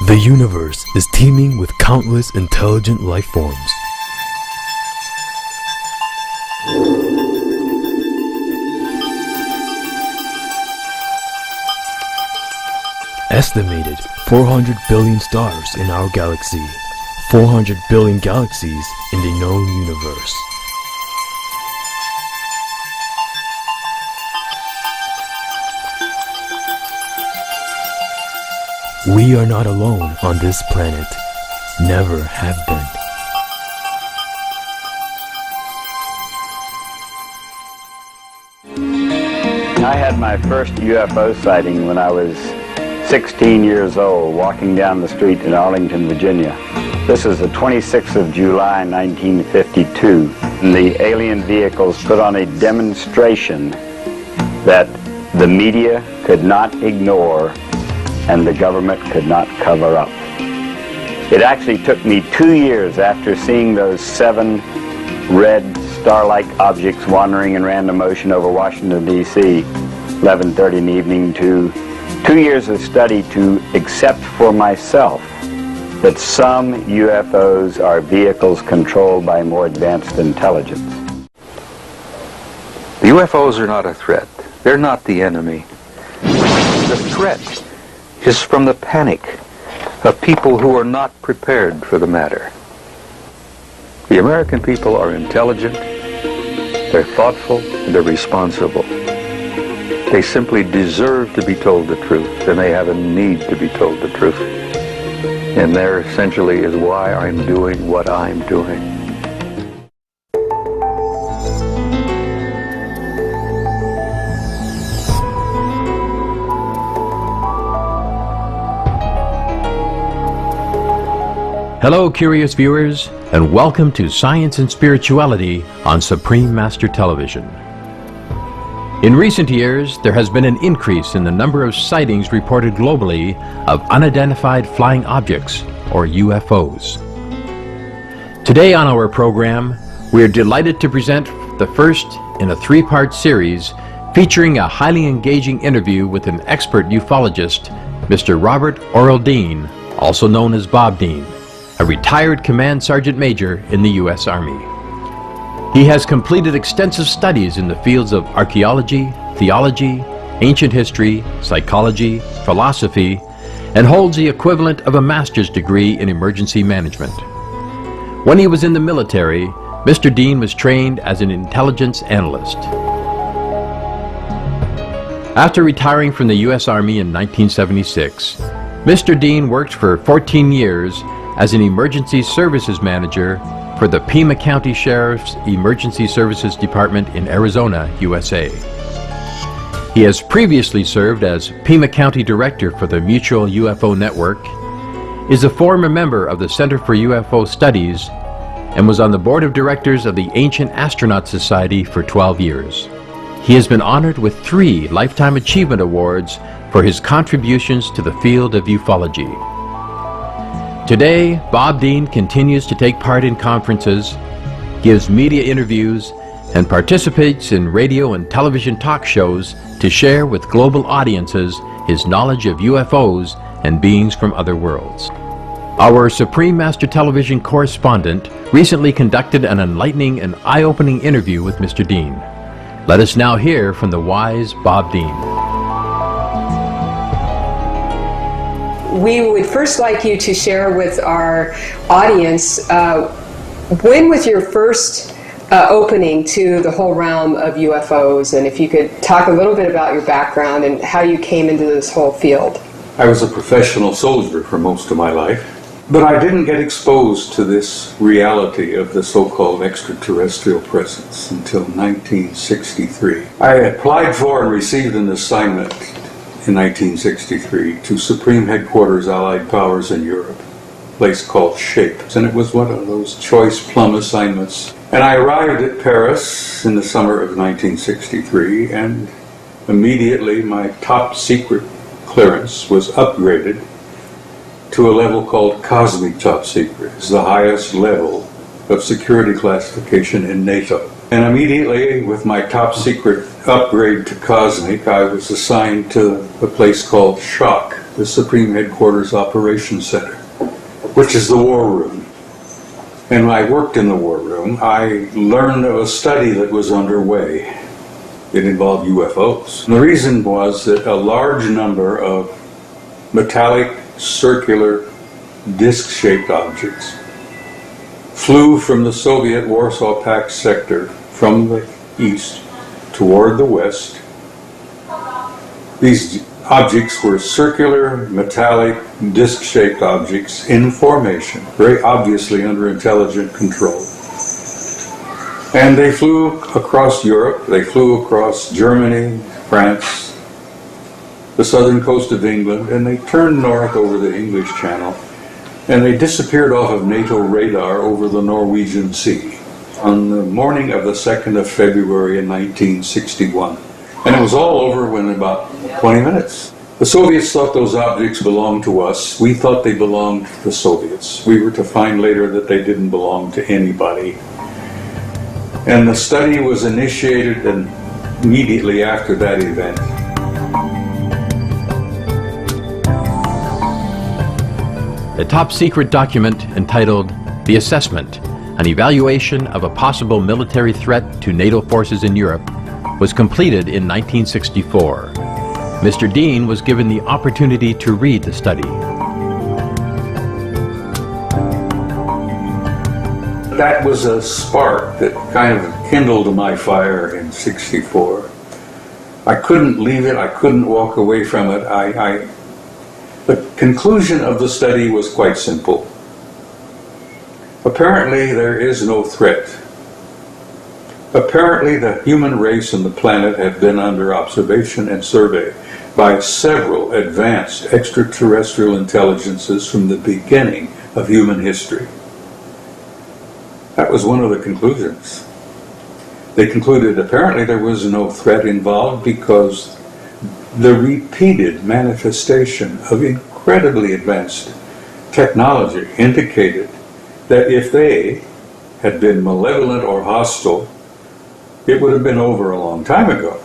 The universe is teeming with countless intelligent life forms. Estimated 400 billion stars in our galaxy, 400 billion galaxies in the known universe. We are not alone on this planet, never have been. I had my first UFO sighting when I was 16 years old, walking down the street in Arlington, Virginia. This is the 26th of July, 1952. And the alien vehicles put on a demonstration that the media could not ignore and the government could not cover up. It actually took me 2 years after seeing those 7 red star-like objects wandering in random motion over Washington, D.C., 11:30 in the evening, to 2 years of study to accept for myself that some UFOs are vehicles controlled by more advanced intelligence. The UFOs are not a threat. They're not the enemy. The threat is from the panic of people who are not prepared for the matter. The American people are intelligent, they're thoughtful, and they're responsible. They simply deserve to be told the truth, and they have a need to be told the truth. And there essentially is why I'm doing what I'm doing. Hello, curious viewers, and welcome to Science and Spirituality on Supreme Master Television. In recent years, there has been an increase in the number of sightings reported globally of unidentified flying objects, or UFOs. Today on our program, we are delighted to present the first in a 3-part series featuring a highly engaging interview with an expert ufologist, Mr. Robert Orrell Dean, also known as Bob Dean, a retired Command Sergeant Major in the U.S. Army. He has completed extensive studies in the fields of archaeology, theology, ancient history, psychology, philosophy, and holds the equivalent of a master's degree in emergency management. When he was in the military, Mr. Dean was trained as an intelligence analyst. After retiring from the U.S. Army in 1976, Mr. Dean worked for 14 years as an emergency services manager for the Pima County Sheriff's Emergency Services Department in Arizona, USA. He has previously served as Pima County Director for the Mutual UFO Network, is a former member of the Center for UFO Studies, and was on the board of directors of the Ancient Astronaut Society for 12 years. He has been honored with 3 Lifetime Achievement Awards for his contributions to the field of ufology. Today, Bob Dean continues to take part in conferences, gives media interviews, and participates in radio and television talk shows to share with global audiences his knowledge of UFOs and beings from other worlds. Our Supreme Master Television correspondent recently conducted an enlightening and eye-opening interview with Mr. Dean. Let us now hear from the wise Bob Dean. We would first like you to share with our audience when was your first opening to the whole realm of UFOs, and if you could talk a little bit about your background and how you came into this whole field. I was a professional soldier for most of my life, but I didn't get exposed to this reality of the so-called extraterrestrial presence until 1963. I applied for and received an assignment in 1963 to Supreme Headquarters Allied Powers in Europe, a place called SHAPE, and it was one of those choice plum assignments. And I arrived at Paris in the summer of 1963, and immediately my top secret clearance was upgraded to a level called Cosmic Top Secret. It's the highest level of security classification in NATO. And immediately, with my top secret upgrade to Cosmic, I was assigned to a place called SHOCK, the Supreme Headquarters Operations Center, which is the war room. And when I worked in the war room, I learned of a study that was underway. It involved UFOs. And the reason was that a large number of metallic, circular, disc-shaped objects flew from the Soviet Warsaw Pact sector from the east toward the west. These objects were circular, metallic, disc-shaped objects in formation, very obviously under intelligent control. And they flew across Europe, they flew across Germany, France, the southern coast of England, and they turned north over the English Channel, and they disappeared off of NATO radar over the Norwegian Sea on the morning of the 2nd of February in 1961. And it was all over in about 20 minutes. The Soviets thought those objects belonged to us. We thought they belonged to the Soviets. We were to find later that they didn't belong to anybody. And the study was initiated immediately after that event. A top-secret document entitled The Assessment, an evaluation of a possible military threat to NATO forces in Europe, was completed in 1964. Mr. Dean was given the opportunity to read the study. That was a spark that kind of kindled my fire in '64. I couldn't leave it, I couldn't walk away from it. The conclusion of the study was quite simple. Apparently there is no threat. Apparently the human race and the planet have been under observation and survey by several advanced extraterrestrial intelligences from the beginning of human history. That was one of the conclusions. They concluded apparently there was no threat involved because the repeated manifestation of incredibly advanced technology indicated that if they had been malevolent or hostile, it would have been over a long time ago.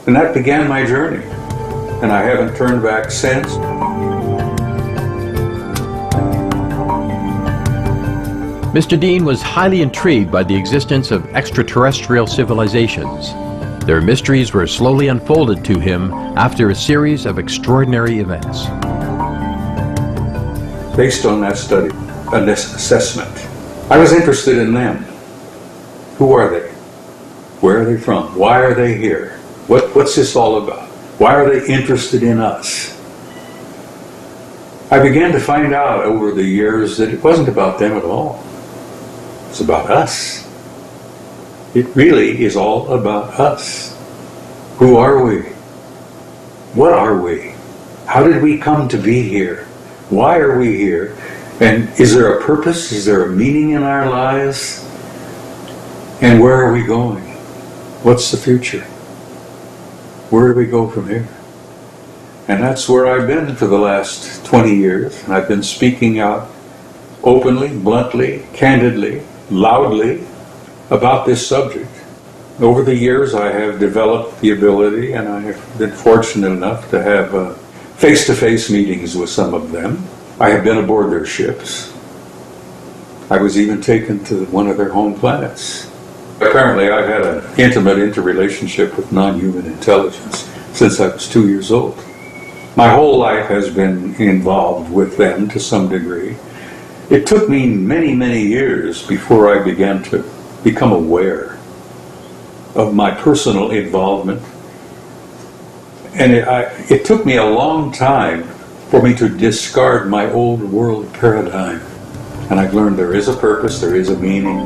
And that began my journey. And I haven't turned back since. Mr. Dean was highly intrigued by the existence of extraterrestrial civilizations. Their mysteries were slowly unfolded to him after a series of extraordinary events. Based on that study, an assessment, I was interested in them. Who are they? Where are they from? Why are they here? What's this all about? Why are they interested in us? I began to find out over the years that it wasn't about them at all. It's about us. It really is all about us. Who are we? What are we? How did we come to be here? Why are we here? And is there a purpose? Is there a meaning in our lives? And where are we going? What's the future? Where do we go from here? And that's where I've been for the last 20 years. And I've been speaking out openly, bluntly, candidly, loudly about this subject. Over the years I have developed the ability, and I have been fortunate enough to have face-to-face meetings with some of them. I have been aboard their ships. I was even taken to one of their home planets. Apparently I've had an intimate interrelationship with non-human intelligence since I was 2 years old. My whole life has been involved with them to some degree. It took me many, many years before I began to become aware of my personal involvement. And it took me a long time for me to discard my old world paradigm. And I've learned there is a purpose, there is a meaning.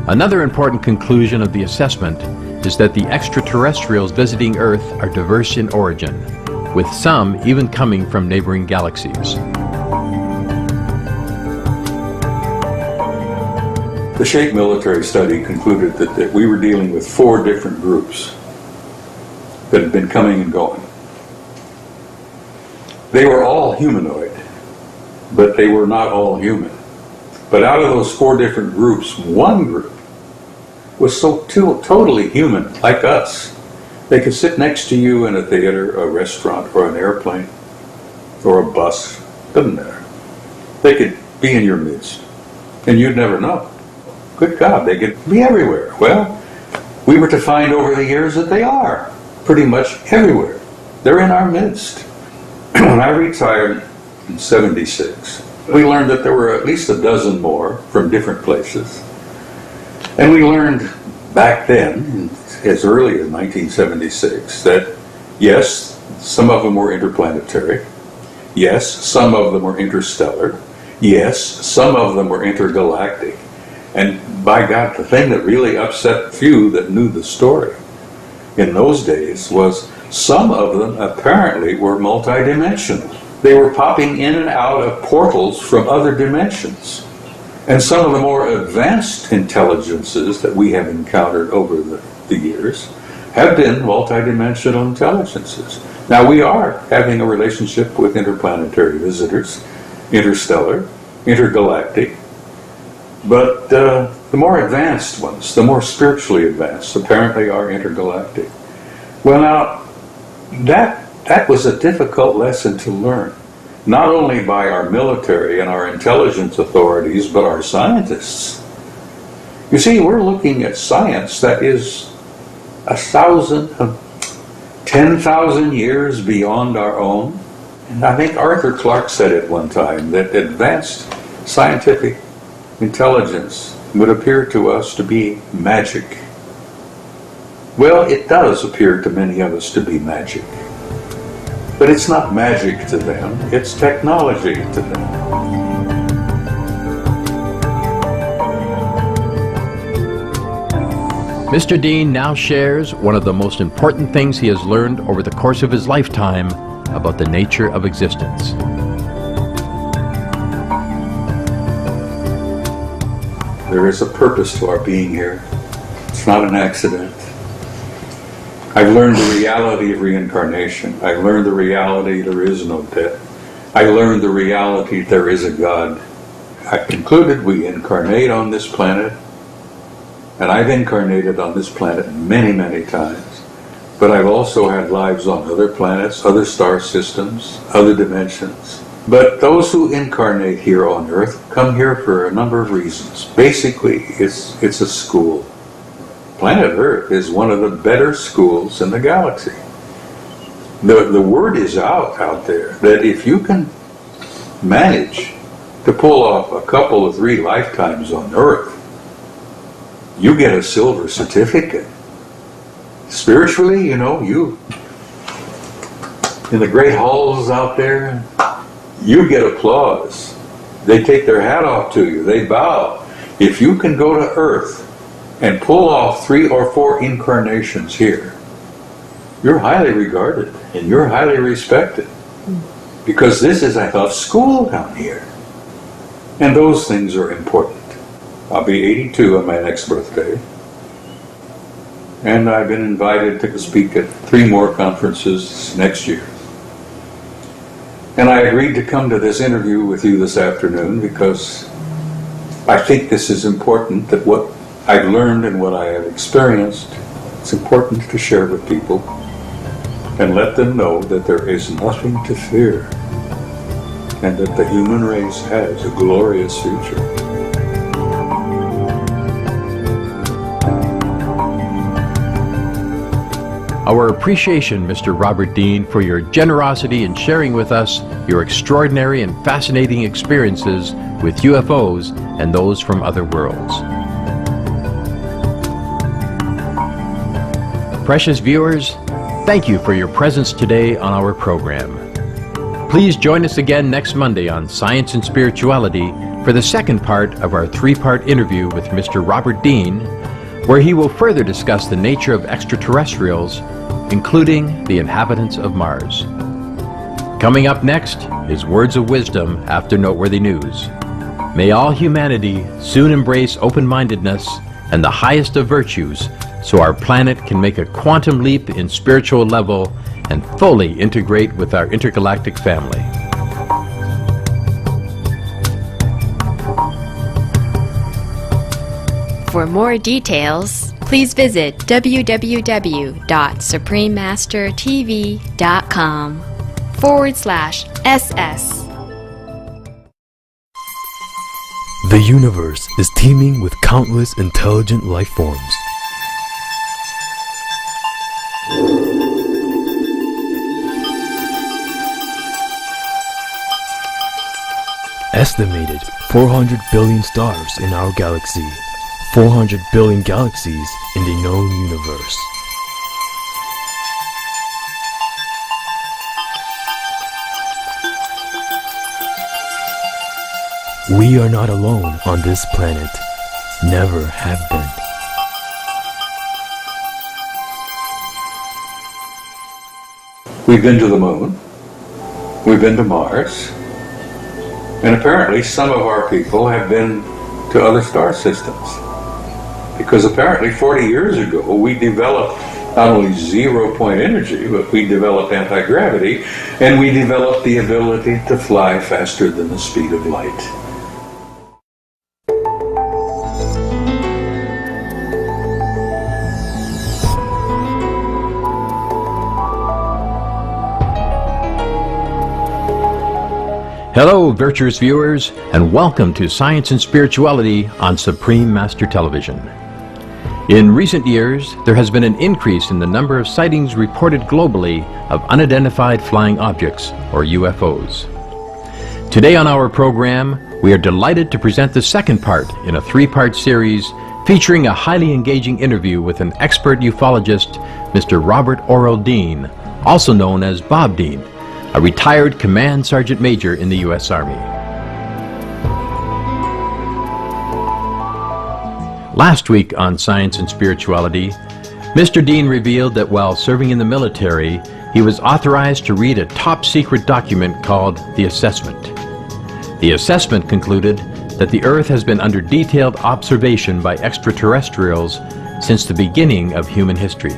Another important conclusion of the assessment is that the extraterrestrials visiting Earth are diverse in origin, with some even coming from neighboring galaxies. The Shape military study concluded that we were dealing with 4 different groups that had been coming and going. They were all humanoid, but they were not all human. But out of those 4 different groups, one group was so totally human, like us, They could sit next to you in a theater, a restaurant, or an airplane, or a bus. Doesn't matter. They could be in your midst, and you'd never know. Good God, they could be everywhere. Well, we were to find over the years that they are pretty much everywhere. They're in our midst. When I retired in '76, we learned that there were at least a dozen more from different places. And we learned back then, as early as 1976, that yes, some of them were interplanetary. Yes, some of them were interstellar. Yes, some of them were intergalactic. And by God, the thing that really upset the few that knew the story in those days was some of them apparently were multidimensional. They were popping in and out of portals from other dimensions. And some of the more advanced intelligences that we have encountered over the years have been multidimensional intelligences. Now we are having a relationship with interplanetary visitors, interstellar, intergalactic, but the more advanced ones, the more spiritually advanced, apparently are intergalactic. Well now, that was a difficult lesson to learn, not only by our military and our intelligence authorities, but our scientists. You see, we're looking at science that is 10,000 years beyond our own. And I think Arthur Clarke said it one time, that advanced scientific intelligence would appear to us to be magic. Well, it does appear to many of us to be magic. But it's not magic to them, it's technology to them. Mr. Dean now shares one of the most important things he has learned over the course of his lifetime about the nature of existence. There is a purpose to our being here. It's not an accident. I've learned the reality of reincarnation. I've learned the reality there is no death. I learned the reality there is a God. I've concluded we incarnate on this planet, and I've incarnated on this planet many, many times. But I've also had lives on other planets, other star systems, other dimensions. But those who incarnate here on Earth come here for a number of reasons. Basically, it's a school. Planet Earth is one of the better schools in the galaxy. The word is out there that if you can manage to pull off a couple of 3 lifetimes on Earth, you get a silver certificate. Spiritually, you know, you in the great halls out there, you get applause. They take their hat off to you. They bow. If you can go to Earth and pull off 3 or 4 incarnations here, you're highly regarded and you're highly respected. Because this is a tough school down here. And those things are important. I'll be 82 on my next birthday. And I've been invited to speak at 3 more conferences next year. And I agreed to come to this interview with you this afternoon because I think this is important, that what I've learned and what I have experienced, it's important to share with people and let them know that there is nothing to fear and that the human race has a glorious future. Our appreciation, Mr. Robert Dean, for your generosity in sharing with us your extraordinary and fascinating experiences with UFOs and those from other worlds. Precious viewers, thank you for your presence today on our program. Please join us again next Monday on Science and Spirituality for the second part of our 3-part interview with Mr. Robert Dean, where he will further discuss the nature of extraterrestrials, including the inhabitants of Mars. Coming up next is Words of Wisdom after Noteworthy News. May all humanity soon embrace open-mindedness and the highest of virtues so our planet can make a quantum leap in spiritual level and fully integrate with our intergalactic family. For more details, please visit www.suprememastertv.com/SS. The universe is teeming with countless intelligent life forms. Estimated 400 billion stars in our galaxy, 400 billion galaxies in the known universe. We are not alone on this planet, never have been. We've been to the moon, we've been to Mars, and apparently some of our people have been to other star systems. Because apparently 40 years ago we developed not only zero-point energy, but we developed anti-gravity, and we developed the ability to fly faster than the speed of light. Hello, virtuous viewers, and welcome to Science and Spirituality on Supreme Master Television. In recent years, there has been an increase in the number of sightings reported globally of unidentified flying objects, or UFOs. Today on our program, we are delighted to present the second part in a three-part series featuring a highly engaging interview with an expert ufologist, Mr. Robert Orrell Dean, also known as Bob Dean, a retired Command Sergeant Major in the U.S. Army. Last week on Science and Spirituality, Mr. Dean revealed that while serving in the military, he was authorized to read a top-secret document called the Assessment. The assessment concluded that the Earth has been under detailed observation by extraterrestrials since the beginning of human history.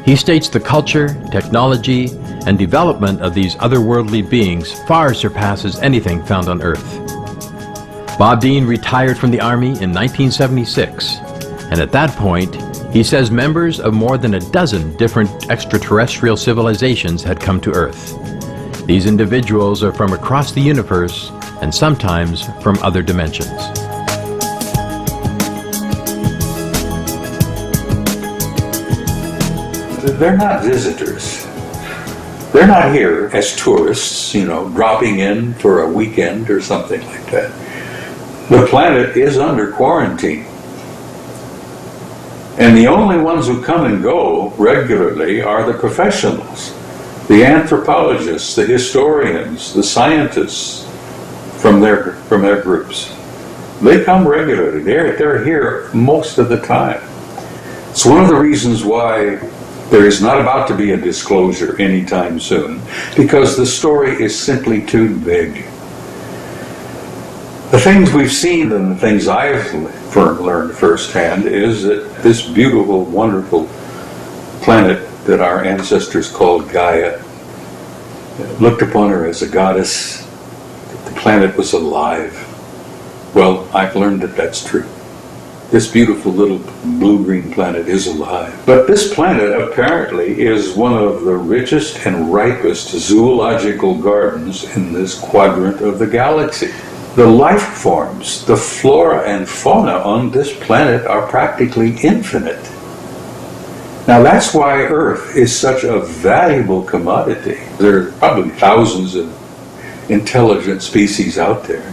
He states the culture, technology, and development of these otherworldly beings far surpasses anything found on Earth. Bob Dean retired from the Army in 1976, and at that point, he says members of more than a dozen different extraterrestrial civilizations had come to Earth. These individuals are from across the universe and sometimes from other dimensions. They're not visitors. They're not here as tourists, dropping in for a weekend or something like that. The planet is under quarantine. And the only ones who come and go regularly are the professionals, the anthropologists, the historians, the scientists from their groups. They come regularly. They're here most of the time. It's one of the reasons why there is not about to be a disclosure anytime soon, because the story is simply too big. The things we've seen and the things I've learned firsthand is that this beautiful, wonderful planet that our ancestors called Gaia looked upon her as a goddess, that the planet was alive. Well, I've learned that that's true. This beautiful little blue-green planet is alive. But this planet apparently is one of the richest and ripest zoological gardens in this quadrant of the galaxy. The life forms, the flora and fauna on this planet are practically infinite. Now that's why Earth is such a valuable commodity. There are probably thousands of intelligent species out there.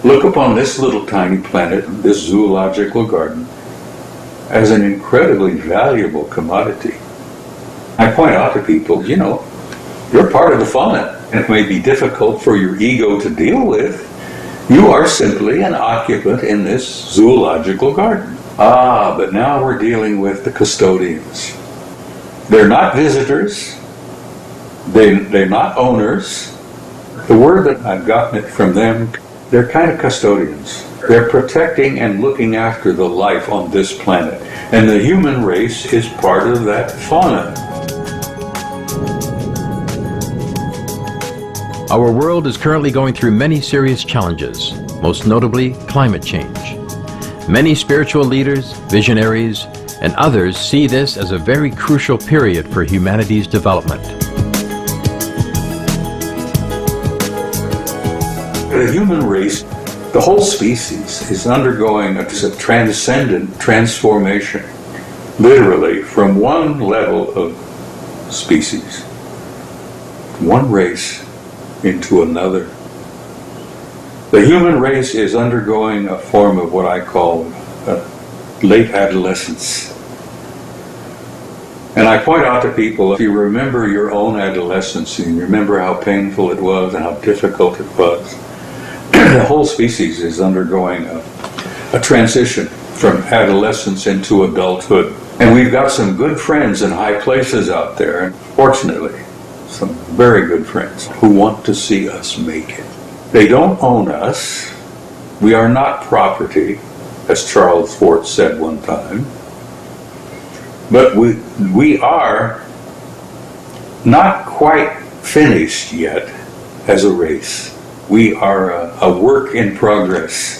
Look upon this little tiny planet, this zoological garden, as an incredibly valuable commodity. I point out to people, you're part of the fauna. It may be difficult for your ego to deal with. You are simply an occupant in this zoological garden. But now we're dealing with the custodians. They're not visitors. They're not owners. The word that I've gotten it from them, they're kind of custodians. They're protecting and looking after the life on this planet. And the human race is part of that fauna. Our world is currently going through many serious challenges, most notably climate change. Many spiritual leaders, visionaries, and others see this as a very crucial period for humanity's development. The human race, the whole species, is undergoing a transcendent transformation, literally, from one level of species, one race, into another. The human race is undergoing a form of what I call late adolescence. And I point out to people, if you remember your own adolescence, and you remember how painful it was and how difficult it was, the whole species is undergoing a transition from adolescence into adulthood. And we've got some good friends in high places out there, and fortunately, some very good friends who want to see us make it. They don't own us. We are not property, as Charles Fort said one time. But we are not quite finished yet as a race. We are a work in progress.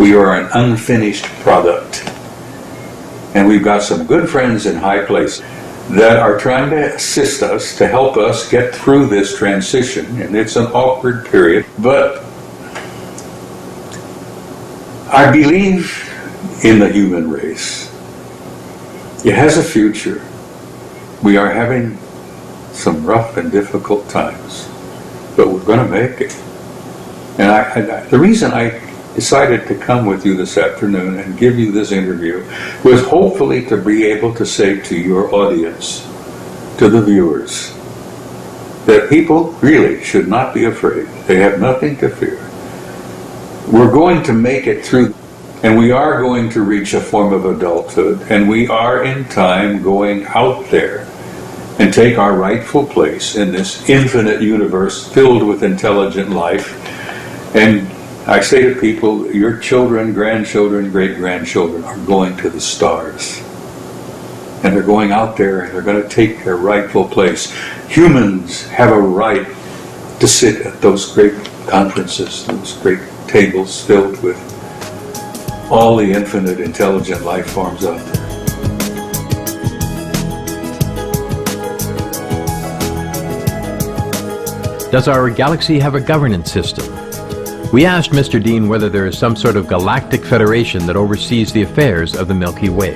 We are an unfinished product. And we've got some good friends in high places that are trying to assist us, to help us get through this transition. And it's an awkward period. But I believe in the human race. It has a future. We are having some rough and difficult times, but we're going to make it. And the reason I decided to come with you this afternoon and give you this interview was hopefully to be able to say to your audience, to the viewers, that people really should not be afraid. They have nothing to fear. We're going to make it through, and we are going to reach a form of adulthood, and we are in time going out there and take our rightful place in this infinite universe filled with intelligent life. And I say to people, your children, grandchildren, great-grandchildren are going to the stars. And they're going out there and they're going to take their rightful place. Humans have a right to sit at those great conferences, those great tables filled with all the infinite intelligent life forms out there. Does our galaxy have a governance system? We asked Mr. Dean whether there is some sort of galactic federation that oversees the affairs of the Milky Way.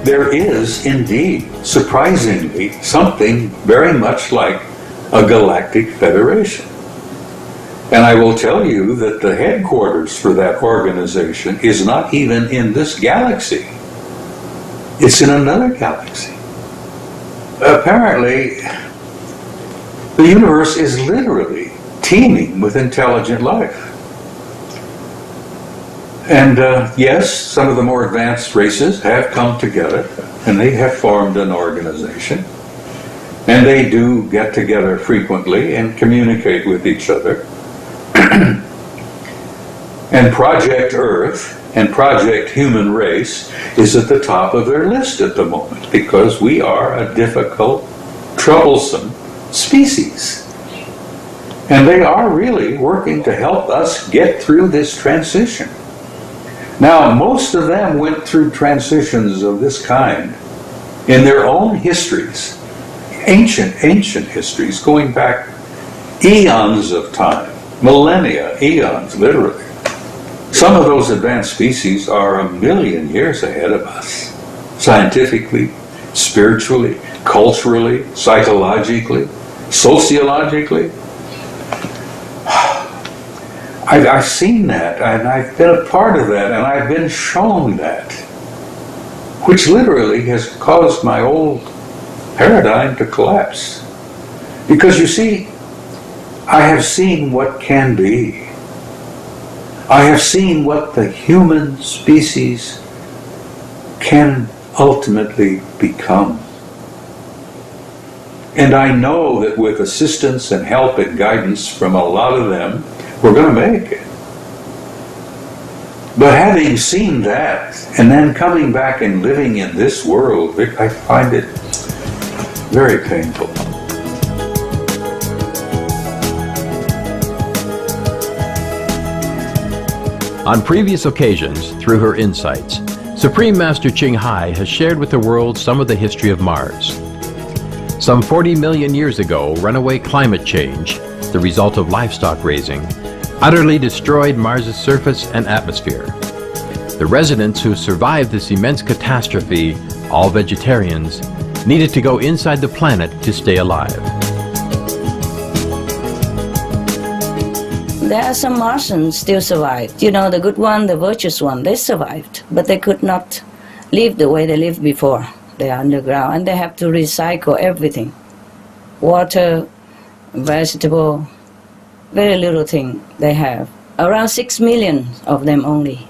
There is indeed, surprisingly, something very much like a galactic federation. And I will tell you that the headquarters for that organization is not even in this galaxy. It's in another galaxy. Apparently, the universe is literally teeming with intelligent life. And yes, some of the more advanced races have come together and they have formed an organization. And they do get together frequently and communicate with each other. And Project Earth and Project Human Race is at the top of their list at the moment because we are a difficult, troublesome species. And they are really working to help us get through this transition. Now, most of them went through transitions of this kind in their own histories, ancient histories, going back eons of time, millennia, eons, literally. Some of those advanced species are 1 million years ahead of us, scientifically, spiritually, culturally, psychologically, sociologically. I've seen that, and I've been a part of that, and I've been shown that, which literally has caused my old paradigm to collapse. Because you see, I have seen what can be. I have seen what the human species can ultimately become. And I know that with assistance and help and guidance from a lot of them, we're going to make it. But having seen that, and then coming back and living in this world, I find it very painful. On previous occasions, through her insights, Supreme Master Ching Hai has shared with the world some of the history of Mars. Some 40 million years ago, runaway climate change, the result of livestock raising, utterly destroyed Mars's surface and atmosphere. The residents who survived this immense catastrophe, all vegetarians, needed to go inside the planet to stay alive. There are some Martians still survived. You know, the good one, the virtuous one, they survived. But they could not live the way they lived before. They are underground and they have to recycle everything. Water, vegetable, very little thing they have. Around 6 million of them only.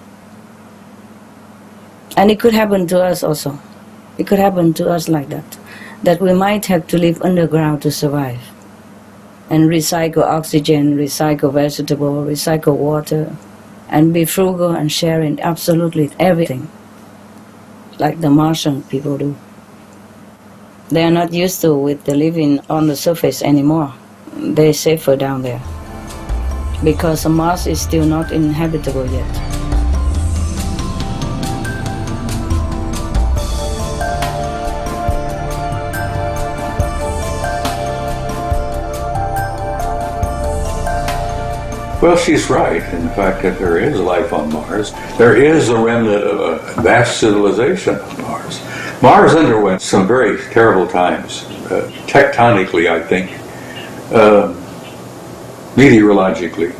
And it could happen to us also. It could happen to us like that. That we might have to live underground to survive. And recycle oxygen, recycle vegetable, recycle water, and be frugal and sharing absolutely everything, like the Martian people do. They are not used to with the living on the surface anymore. They're safer down there, because Mars is still not inhabitable yet. Well, she's right in the fact that there is life on Mars. There is a remnant of a vast civilization on Mars. Mars underwent some very terrible times, tectonically, I think, meteorologically.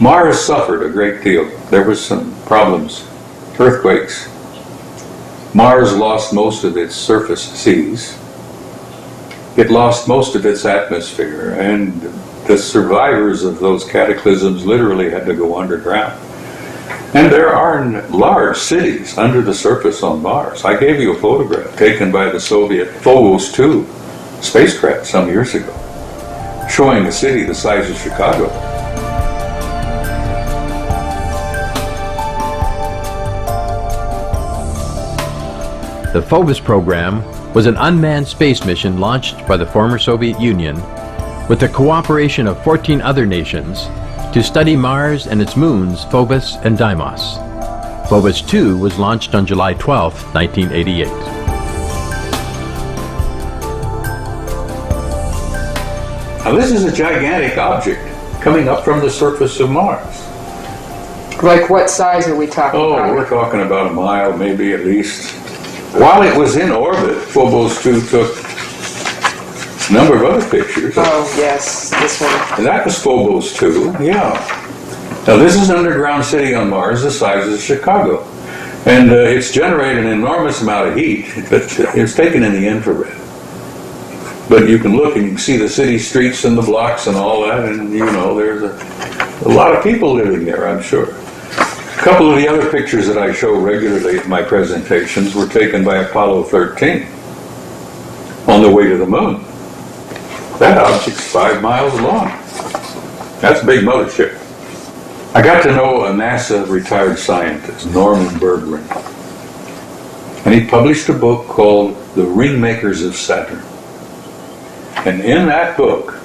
Mars suffered a great deal. There was some problems, earthquakes. Mars lost most of its surface seas. It lost most of its atmosphere, and the survivors of those cataclysms literally had to go underground. And there are large cities under the surface on Mars. I gave you a photograph taken by the Soviet Phobos 2 spacecraft some years ago, showing a city the size of Chicago. The Phobos program was an unmanned space mission launched by the former Soviet Union with the cooperation of 14 other nations to study Mars and its moons Phobos and Deimos. Phobos 2 was launched on July 12, 1988. Now this is a gigantic object coming up from the surface of Mars. Like what size are we talking about? Oh, we're talking about a mile, maybe at least. While it was in orbit, Phobos 2 took a number of other pictures. Oh, yes, this one. And that was Phobos 2, yeah. Now this is an underground city on Mars the size of Chicago. And it's generated an enormous amount of heat. It's taken in the infrared. But you can look and you can see the city streets and the blocks and all that, and you know, there's a lot of people living there, I'm sure. A couple of the other pictures that I show regularly in my presentations were taken by Apollo 13 on the way to the moon. That object's 5 miles long. That's a big mothership. I got to know a NASA retired scientist, Norman Berggren, and he published a book called The Ringmakers of Saturn. And in that book,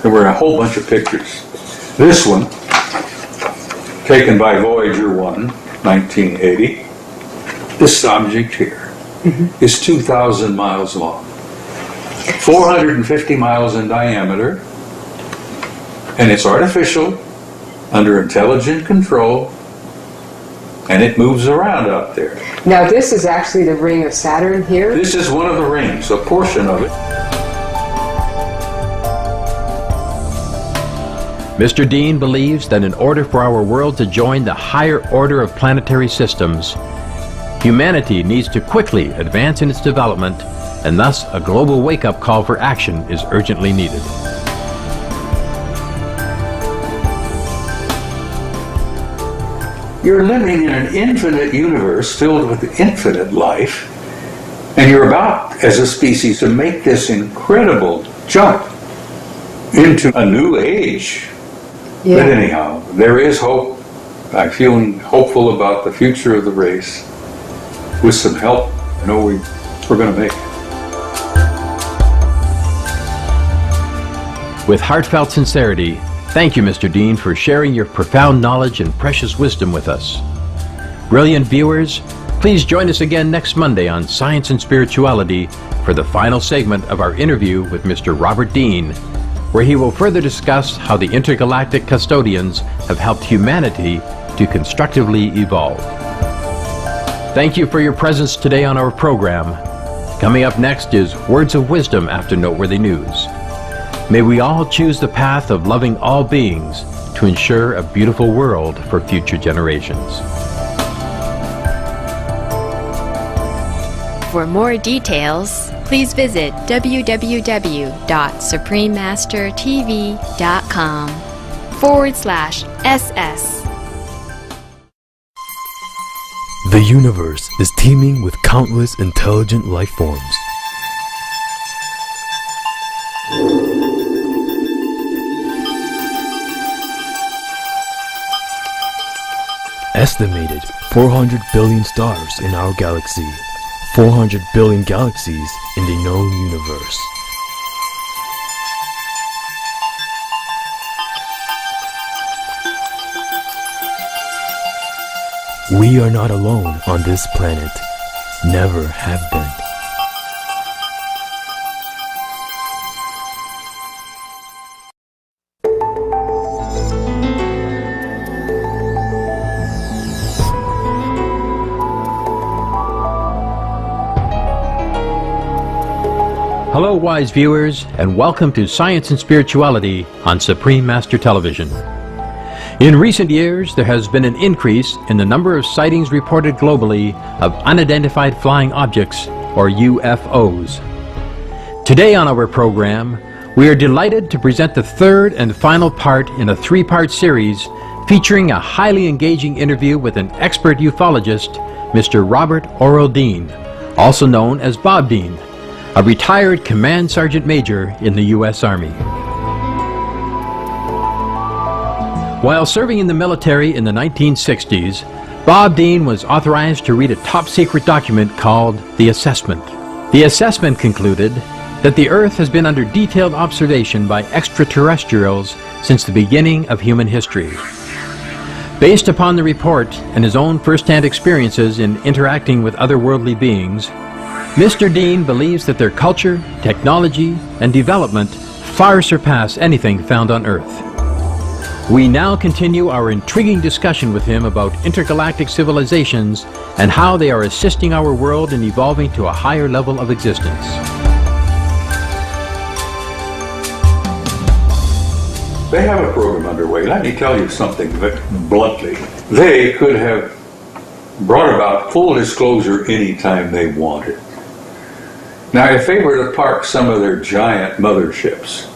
there were a whole bunch of pictures. This one, taken by Voyager 1, 1980, this object here is 2,000 miles long, 450 miles in diameter, and it's artificial, under intelligent control, and it moves around out there. Now this is actually the ring of Saturn here? This is one of the rings, a portion of it. Mr. Dean believes that in order for our world to join the higher order of planetary systems, humanity needs to quickly advance in its development, and thus a global wake-up call for action is urgently needed. You're living in an infinite universe filled with infinite life, and you're about, as a species, to make this incredible jump into a new age. Yeah. But anyhow, there is hope. I'm feeling hopeful about the future of the race. With some help, I know we're going to make it. With heartfelt sincerity, Thank you, Mr. Dean, for sharing your profound knowledge and precious wisdom with us. Brilliant viewers, please join us again next Monday on Science and Spirituality for the final segment of our interview with Mr. Robert Dean, where he will further discuss how the intergalactic custodians have helped humanity to constructively evolve. Thank you for your presence today on our program. Coming up next is Words of Wisdom after Noteworthy News. May we all choose the path of loving all beings to ensure a beautiful world for future generations. For more details, please visit www.suprememastertv.com/SS. The universe is teeming with countless intelligent life forms. Estimated 400 billion stars in our galaxy, 400 billion galaxies in the known universe. We are not alone on this planet, never have been. Hello, wise viewers, and welcome to Science and Spirituality on Supreme Master Television. In recent years, there has been an increase in the number of sightings reported globally of unidentified flying objects, or UFOs. Today on our program, we are delighted to present the third and final part in a three-part series featuring a highly engaging interview with an expert ufologist, Mr. Robert Oral Dean, also known as Bob Dean, a retired Command Sergeant Major in the U.S. Army. While serving in the military in the 1960s, Bob Dean was authorized to read a top-secret document called The Assessment. The assessment concluded that the Earth has been under detailed observation by extraterrestrials since the beginning of human history. Based upon the report and his own first-hand experiences in interacting with otherworldly beings, Mr. Dean believes that their culture, technology, and development far surpass anything found on Earth. We now continue our intriguing discussion with him about intergalactic civilizations and how they are assisting our world in evolving to a higher level of existence. They have a program underway. Let me tell you something bluntly. They could have brought about full disclosure anytime they wanted. Now, if they were to park some of their giant motherships,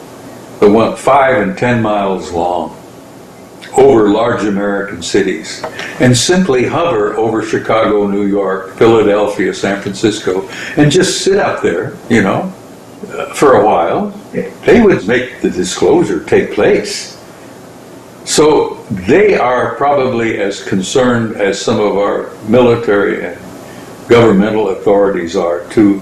the one 5 and 10 miles long, over large American cities, and simply hover over Chicago, New York, Philadelphia, San Francisco, and just sit up there, for a while, they would make the disclosure take place. So they are probably as concerned as some of our military and governmental authorities are to.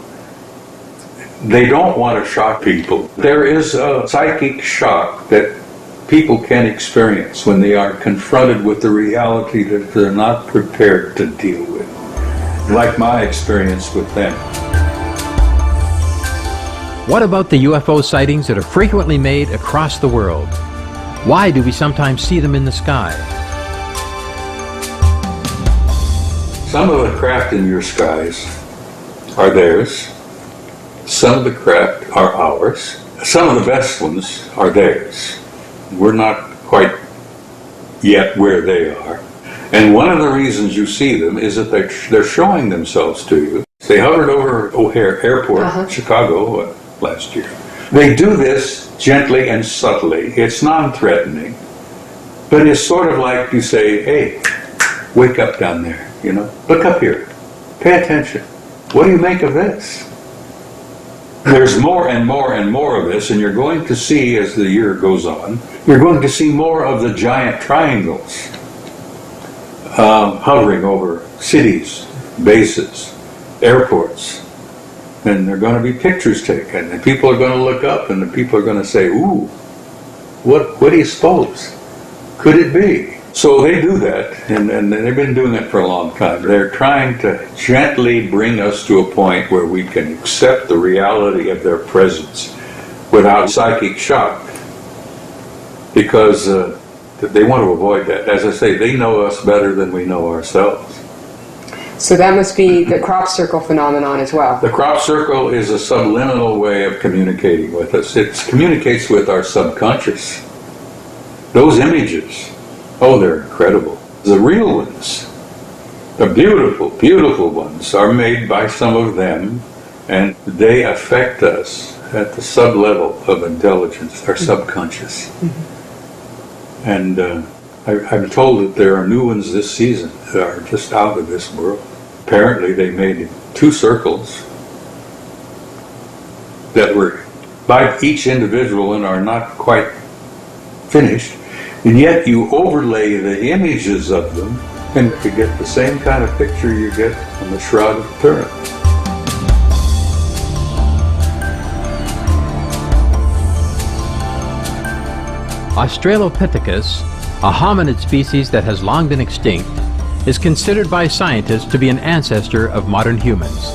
They don't want to shock people. There is a psychic shock that people can experience when they are confronted with the reality that they're not prepared to deal with, like my experience with them. What about the UFO sightings that are frequently made across the world? Why do we sometimes see them in the sky? Some of the craft in your skies are theirs. Some of the craft are ours. Some of the best ones are theirs. We're not quite yet where they are. And one of the reasons you see them is that they're showing themselves to you. They hovered over O'Hare Airport, Chicago, last year. They do this gently and subtly. It's non-threatening. But it's sort of like you say, hey, wake up down there, Look up here. Pay attention. What do you make of this? There's more and more and more of this, and you're going to see, as the year goes on, you're going to see more of the giant triangles hovering over cities, bases, airports. And there are going to be pictures taken, and people are going to look up, and the people are going to say, ooh, What do you suppose? Could it be? So they do that, and they've been doing it for a long time. They're trying to gently bring us to a point where we can accept the reality of their presence without psychic shock, because they want to avoid that. As I say, they know us better than we know ourselves. So that must be the crop circle phenomenon as well. The crop circle is a subliminal way of communicating with us. It communicates with our subconscious. Those images, oh, they're incredible. The real ones, the beautiful, beautiful ones, are made by some of them, and they affect us at the sub-level of intelligence, our subconscious. And I'm told that there are new ones this season that are just out of this world. Apparently they made 2 circles that were by each individual and are not quite finished, and yet you overlay the images of them and you get the same kind of picture you get on the Shroud of Turin. Australopithecus, a hominid species that has long been extinct, is considered by scientists to be an ancestor of modern humans.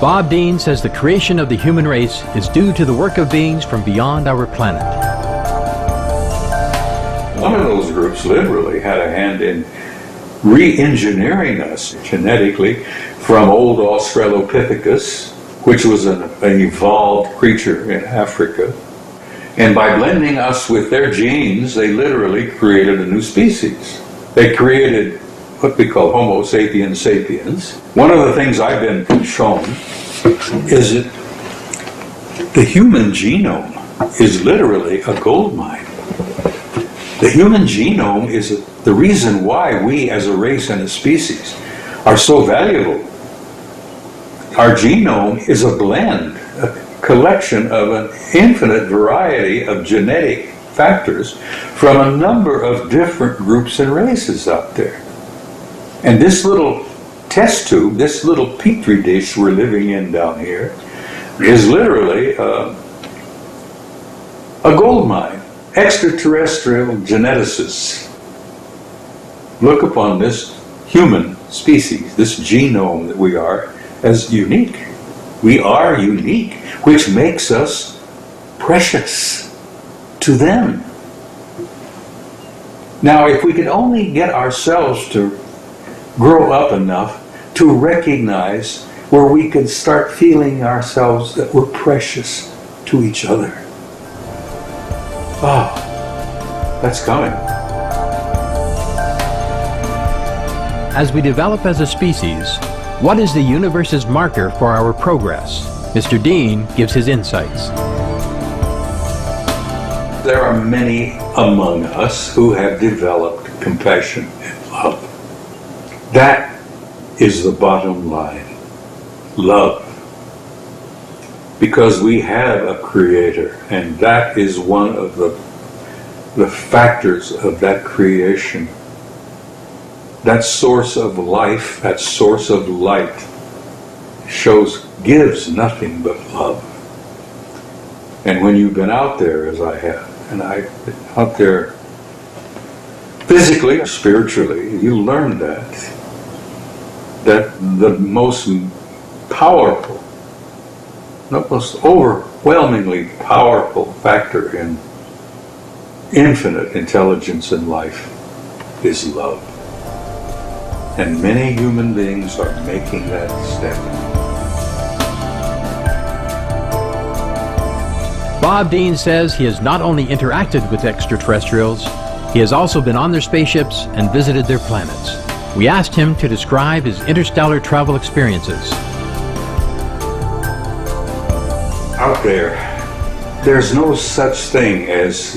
Bob Dean says the creation of the human race is due to the work of beings from beyond our planet. One of those groups literally had a hand in re-engineering us genetically from old Australopithecus, which was an evolved creature in Africa. And by blending us with their genes, they literally created a new species. They created what we call Homo sapiens sapiens. One of the things I've been shown is that the human genome is literally a gold mine. The human genome is the reason why we as a race and a species are so valuable. Our genome is a blend, a collection of an infinite variety of genetic factors from a number of different groups and races out there. And this little test tube, this little petri dish we're living in down here, is literally a gold mine. Extraterrestrial geneticists look upon this human species, this genome that we are, as unique. We are unique, which makes us precious to them. Now, if we could only get ourselves to grow up enough to recognize where we could start feeling ourselves that we're precious to each other. Oh, that's coming. As we develop as a species, what is the universe's marker for our progress? Mr. Dean gives his insights. There are many among us who have developed compassion and love. That is the bottom line. Love. Because we have a creator, and that is one of the factors of that creation. That source of life, that source of light, gives nothing but love. And when you've been out there, as I have, and I've been out there physically, spiritually, you learn that the most powerful, the most overwhelmingly powerful factor in infinite intelligence in life is love. And many human beings are making that step. Bob Dean says he has not only interacted with extraterrestrials, he has also been on their spaceships and visited their planets. We asked him to describe his interstellar travel experiences. Out there's no such thing as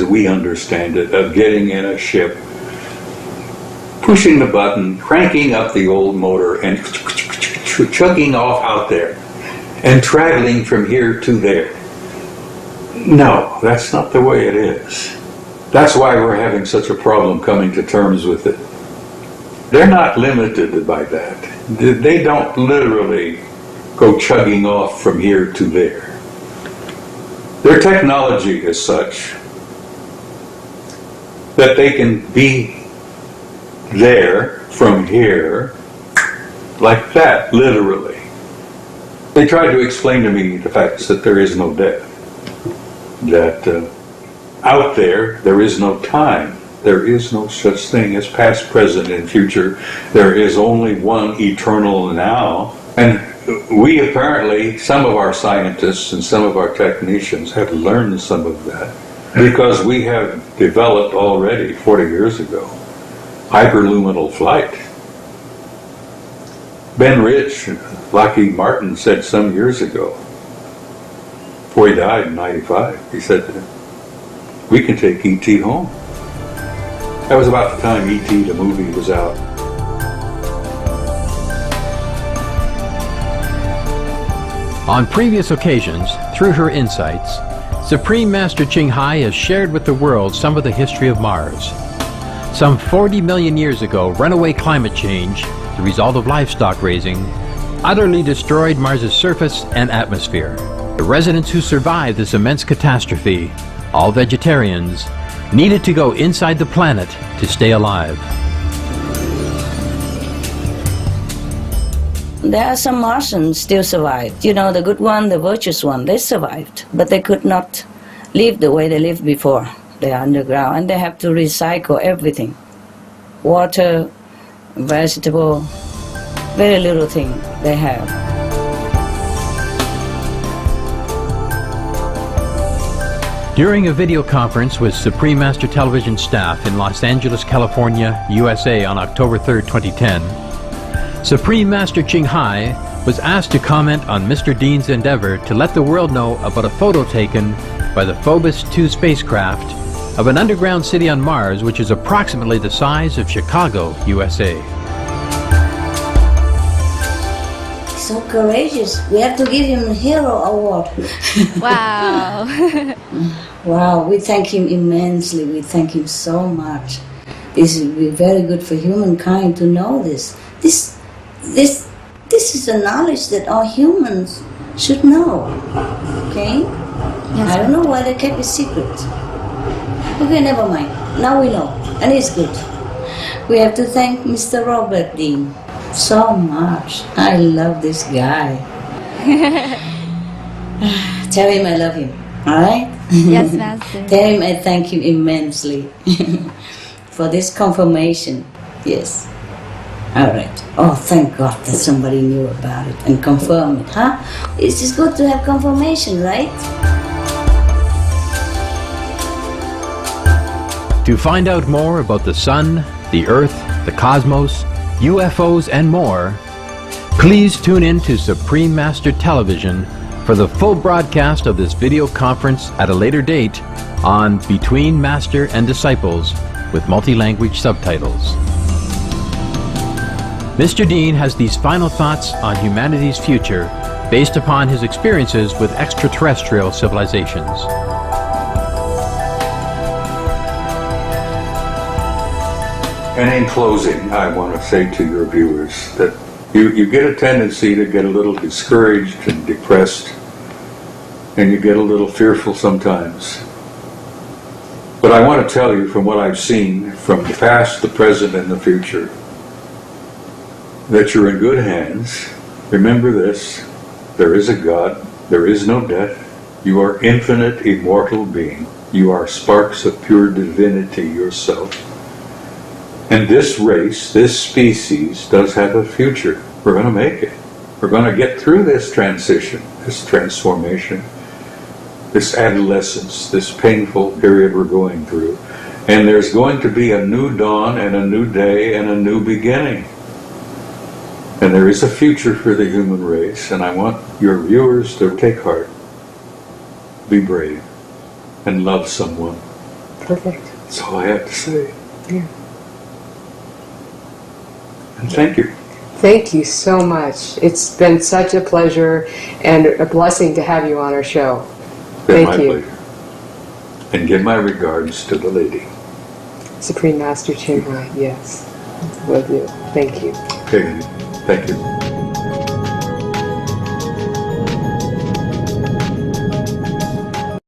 we understand it, of getting in a ship, pushing the button, cranking up the old motor, and chugging off out there, and traveling from here to there. No, that's not the way it is. That's why we're having such a problem coming to terms with it. They're not limited by that. They don't literally go chugging off from here to there. Their technology is such that they can be there from here like that, literally. They tried to explain to me the facts that there is no death, that out there is no time, there is no such thing as past, present, and future. There is only one eternal now. And we apparently, some of our scientists and some of our technicians have learned some of that, because we have developed already 40 years ago hyperluminal flight. Ben Rich, Lockheed Martin, said some years ago, before he died in 95, he said, we can take E.T. home. That was about the time E.T. the movie was out. On previous occasions, through her insights, Supreme Master Ching Hai has shared with the world some of the history of Mars. Some 40 million years ago, runaway climate change, the result of livestock raising, utterly destroyed Mars's surface and atmosphere. The residents who survived this immense catastrophe, all vegetarians, needed to go inside the planet to stay alive. There are some Martians still survived. You know, the good one, the virtuous one, they survived. But they could not live the way they lived before. They are underground and they have to recycle everything. Water, vegetable, very little thing they have. During a video conference with Supreme Master Television staff in Los Angeles, California, USA on October 3, 2010, Supreme Master Ching Hai was asked to comment on Mr. Dean's endeavor to let the world know about a photo taken by the Phobos 2 spacecraft of an underground city on Mars which is approximately the size of Chicago, USA. So courageous. We have to give him a hero award. Wow. Wow, we thank him immensely. We thank him so much. This will be very good for humankind to know this. This is a knowledge that all humans should know. Okay? Yes, I don't know why they kept it secret. Okay, never mind. Now we know, and it's good. We have to thank Mr. Robert Dean so much. I love this guy. Tell him I love him, all right? Yes, Master. Tell him I thank him immensely for this confirmation. Yes. All right. Oh, thank God that somebody knew about it and confirmed it, huh? It's just good to have confirmation, right? To find out more about the Sun, the Earth, the cosmos, UFOs, and more, please tune in to Supreme Master Television for the full broadcast of this video conference at a later date on Between Master and Disciples with multi-language subtitles. Mr. Dean has these final thoughts on humanity's future based upon his experiences with extraterrestrial civilizations. And in closing, I want to say to your viewers that you get a tendency to get a little discouraged and depressed, and you get a little fearful sometimes. But I want to tell you from what I've seen from the past, the present, and the future, that you're in good hands. Remember this: there is a God, there is no death, you are infinite, immortal being, you are sparks of pure divinity yourself. And this race, this species, does have a future. We're going to make it. We're going to get through this transition, this transformation, this adolescence, this painful period we're going through. And there's going to be a new dawn and a new day and a new beginning. And there is a future for the human race, and I want your viewers to take heart, be brave, and love someone. Perfect. That's all I have to say. Yeah. And thank you. Thank you so much. It's been such a pleasure and a blessing to have you on our show. Been Thank my you. pleasure. And give my regards to the lady. Supreme Master Ching Hai, yes. Will do. Thank you. Okay, thank you.